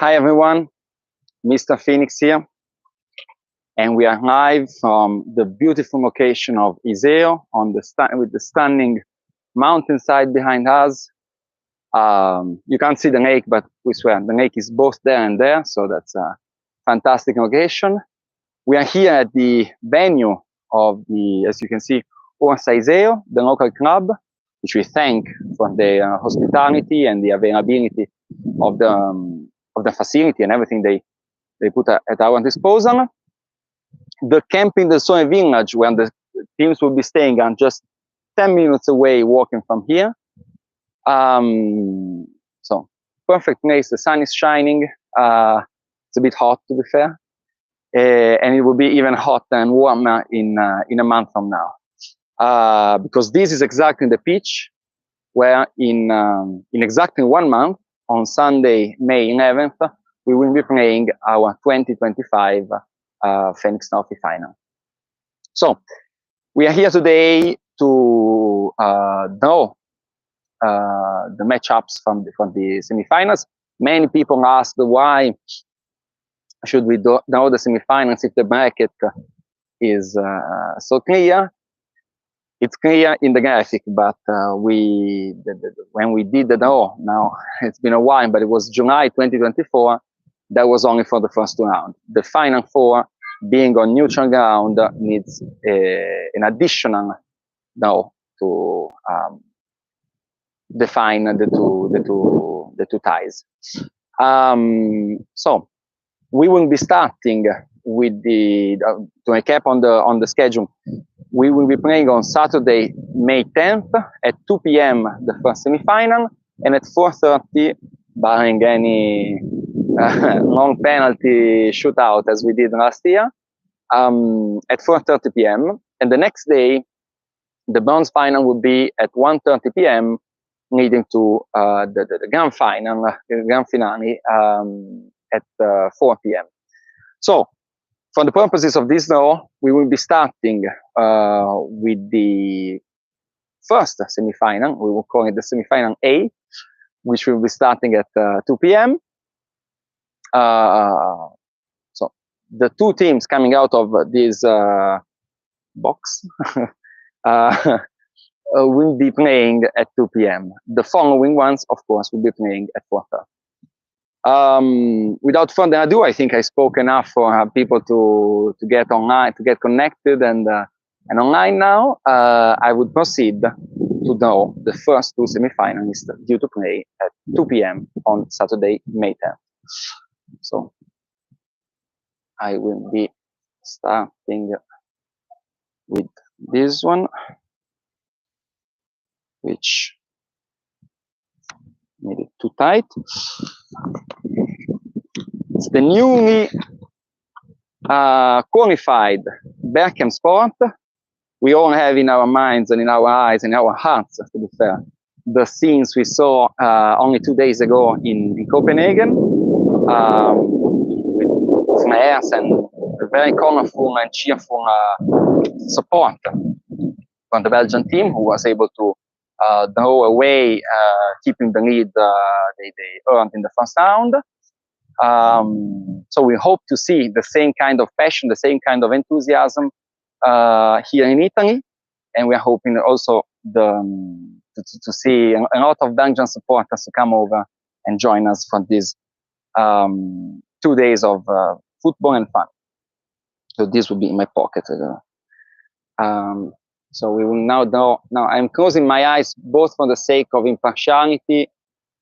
Hi everyone, Mr. Fenix here, and we are live from the beautiful location of Iseo on with the stunning mountainside behind us. You can't see the lake, but we swear the lake is both there and there, so that's a fantastic location. We are here at the venue of the, as you can see, Orsa Iseo, the local club, which we thank for their hospitality and the availability of the facility and everything they put at our disposal. The camping del Sole village, where the teams will be staying, are just 10 minutes away walking from here. So perfect place. The sun is shining. It's a bit hot, to be fair, and it will be even hotter and warmer in a month from now, because this is exactly the pitch where in exactly 1 month, on Sunday, May 11th, we will be playing our 2025 Fenix Trophy final. So we are here today to know the matchups from the semifinals. Many people asked why should we know the semifinals if the bracket is so clear. It's clear in the graphic, but when we did the draw, now it's been a while, but it was July 2024, that was only for the first 2 rounds. The final 4, being on neutral ground, needs an additional draw to define the two ties. So we will be starting with the to recap on the schedule. We will be playing on Saturday, May 10th at 2 p.m. the first semifinal, and at 4:30, barring any long penalty shootout as we did last year, at 4:30 p.m. And the next day, the bronze final will be at 1:30 p.m., leading to the grand final, grand finale at 4 p.m. So, for the purposes of this draw, we will be starting with the first semifinal. We will call it the semifinal A, which will be starting at 2 p.m. So the 2 teams coming out of this box will be playing at 2 p.m. The following ones, of course, will be playing at 4:30. Without further ado, I think I spoke enough for people to get online, to get connected and online now. I would proceed to know the first 2 semifinalists due to play at 2 p.m. on Saturday, May 10th. So I will be starting with this one, which made it too tight. It's the newly qualified Berchem Sport. We all have in our minds and in our eyes and in our hearts, to be fair, the scenes we saw only 2 days ago in Copenhagen, with flares and a very colorful and cheerful support from the Belgian team, who was able to draw away, keeping the lead they earned in the first round. So we hope to see the same kind of passion, the same kind of enthusiasm here in Italy, and we are hoping also to see a lot of Belgian supporters to come over and join us for these 2 days of football and fun. So this will be in my pocket. So we will now draw. Now I'm closing my eyes both for the sake of impartiality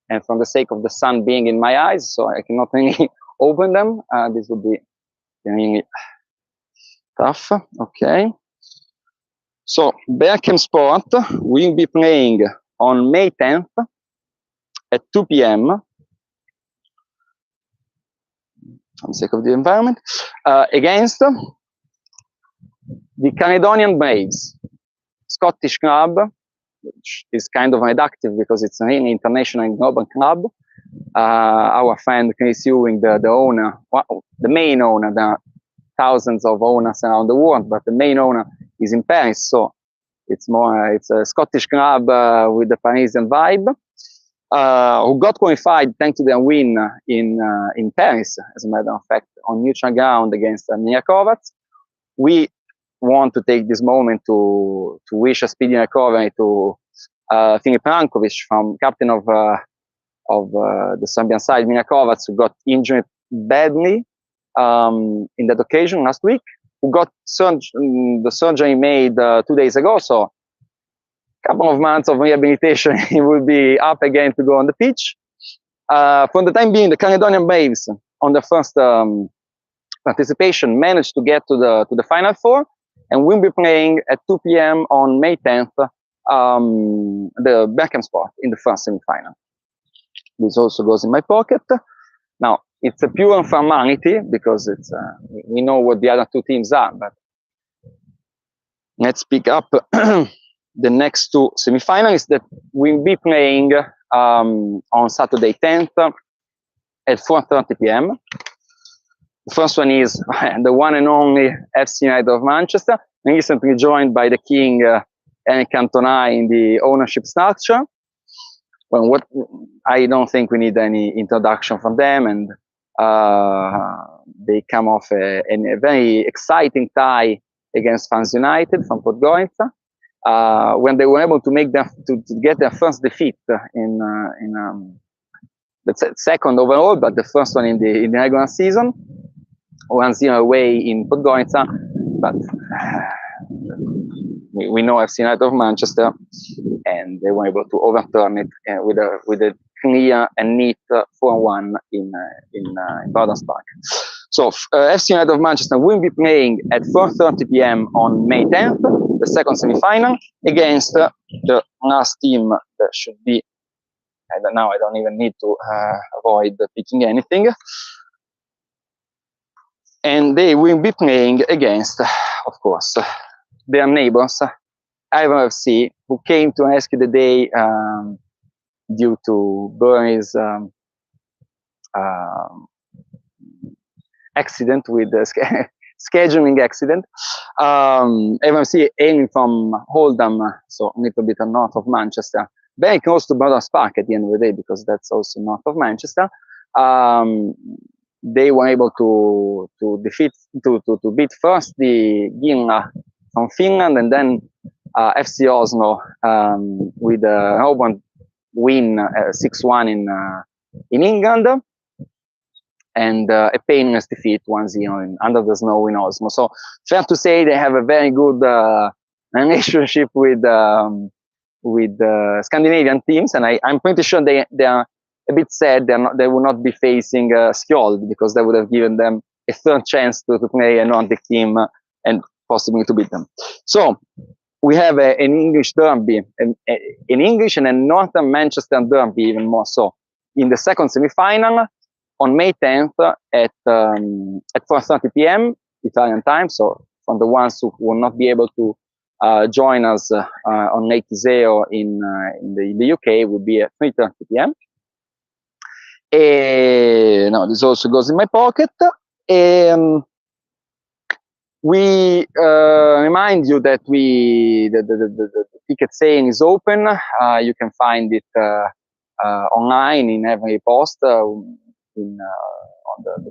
and from the sake of the sun being in my eyes, so I cannot really open them. This will be really tough. Okay. So Berchem Sport will be playing on May 10th at 2 p.m. for the sake of the environment, against the Caledonian Braves, Scottish club, which is kind of reductive because it's an international and global club. Our friend Chris Ewing, the owner, the main owner, there are thousands of owners around the world, but the main owner is in Paris, so it's a Scottish club with the Parisian vibe. who got qualified thanks to their win in Paris, as a matter of fact, on neutral ground against Nia Kovac. We want to take this moment to wish a speedy recovery to Filip Rankovic, from captain of the Serbian side, Mina Kovac, who got injured badly in that occasion last week, who got the surgery made 2 days ago. So a couple of months of rehabilitation, he will be up again to go on the pitch. For the time being, the Caledonian Braves, on the first participation, managed to get to the Final Four, and will be playing at 2 p.m. on May 10th, the Beckham spot in the first semi-final. This also goes in my pocket. Now, it's a pure formality because it's we know what the other two teams are, but let's pick up the next two semi-finalists that will be playing on Saturday 10th at 4:30 p.m. The first one is the one and only FC United of Manchester, recently joined by the King Eric Cantona in the ownership structure. Well, I don't think we need any introduction from them, and they come off a very exciting tie against Fans United from Podgorica, when they were able to make to get their first defeat in the second overall, but the first one in the regular season, 1-0 away in Podgorica. But we know FC United of Manchester, and they were able to overturn it with a clear and neat 4-1 in Bowden's Park. So FC United of Manchester will be playing at 4:30 p.m. on May 10th, the second semi-final, against the last team that should be. Now I don't even need to avoid picking anything. And they will be playing against, of course, their neighbors, Ivan FC, who came to rescue the day due to Burnley's accident with the scheduling accident. FC aiming from Oldham, so a little bit north of Manchester, very close to Bowden's Park at the end of the day, because that's also north of Manchester. They were able to beat first the Ginla from Finland, and then FC Oslo with a home win 6-1 in England, and a painless defeat 1-0 under the snow in Oslo. So fair to say they have a very good relationship with Scandinavian teams, and I'm pretty sure they are a bit sad they will not be facing Skjold, because that would have given them a third chance to play a Nordic team and possibly to beat them. So we have an English derby, an English and a Northern Manchester derby, even more so, in the second semi-final on May 10th at 4:30 p.m. Italian time. So from the ones who will not be able to join us on Lake Iseo in the UK, will be at 3:30 p.m. Now this also goes in my pocket. We remind you that the ticket sale is open. You can find it online in every post, on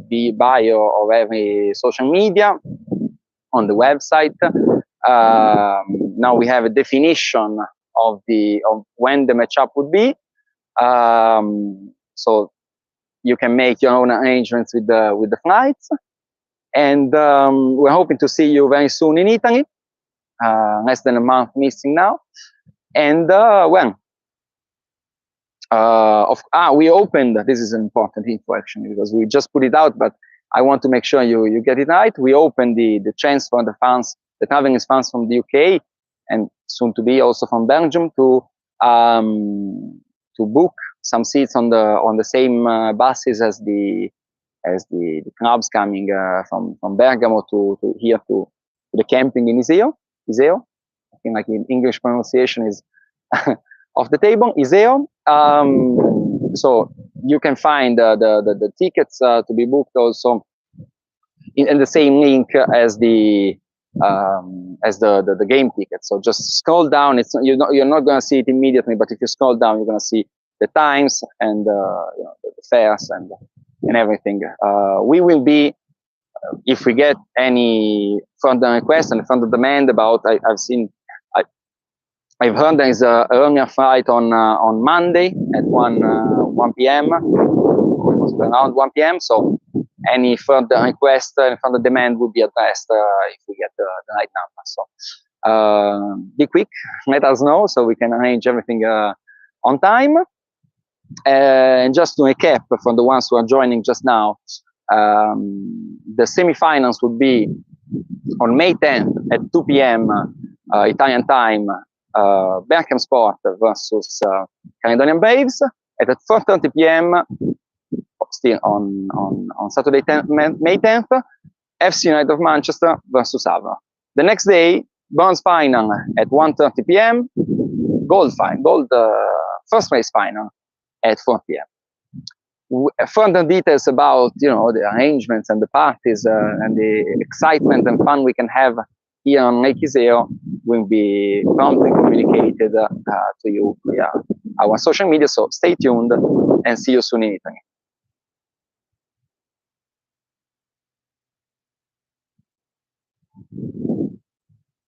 the bio of every social media, on the website. Now we have a definition of when the matchup would be. So you can make your own arrangements with the flights, and we're hoping to see you very soon in Italy. Less than a month missing now, and we opened. This is an important info actually, because we just put it out, but I want to make sure you get it right. We opened the chance for the traveling fans from the UK and soon to be also from Belgium to book some seats on the same buses as the clubs coming from Bergamo to here to the camping in Iseo. I think like in English pronunciation is off the table. Iseo. So you can find the tickets to be booked also in the same link as the game ticket. So just scroll down. You're not going to see it immediately, but if you scroll down, you're going to see the times and the fares and everything. We will be, if we get any further requests and further demand about, I've heard there is a earlier flight on Monday at 1 p.m. around 1 p.m. So any further request and further demand will be addressed if we get the right number. So be quick, let us know so we can arrange everything on time. And just to recap for the ones who are joining just now, the semifinals would be on May 10th at 2 p.m. Italian time. Berkham Sport versus Caledonian Braves, and at 4:30 p.m. still on Saturday May 10th, FC United of Manchester versus Havre. The next day, bronze final at 1:30 p.m. Gold first race final at 4 p.m. Further details about the arrangements and the parties and the excitement and fun we can have here on Lake Iseo will be promptly communicated to you via our social media. So stay tuned and see you soon in Italy.